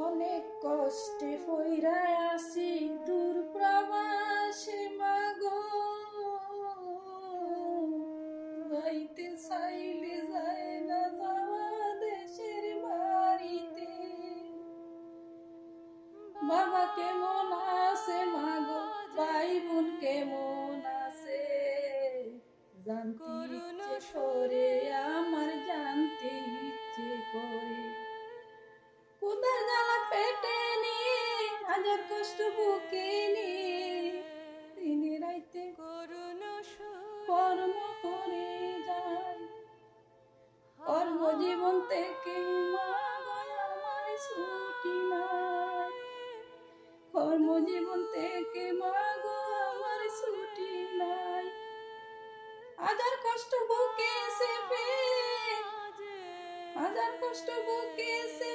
অনেক কষ্টে পইরা আছি দূর প্রবাসে মাগো, যাইতে চাইলে যায় না যাওয়া দেশের বাড়িতে। বাবা কেমন আছে মাগো, ভাই বোন কেমন আছে, জানতে ইচ্ছে করে আমার, জানতে ইচ্ছে করে। ক্ষুধার জ্বালা পেটে নিয়ে, হাজার কষ্ট বুকে নিয়ে, দিনে রাইতে কর্ম করে যায়। কর্মজীবন থেকে মা গো আমার ছুটি নাই, কর্মজীবন থেকে মা গো আমার ছুটি নাই। হাজার কষ্ট বুকে চেপে, হাজার কষ্ট বুকে চেপে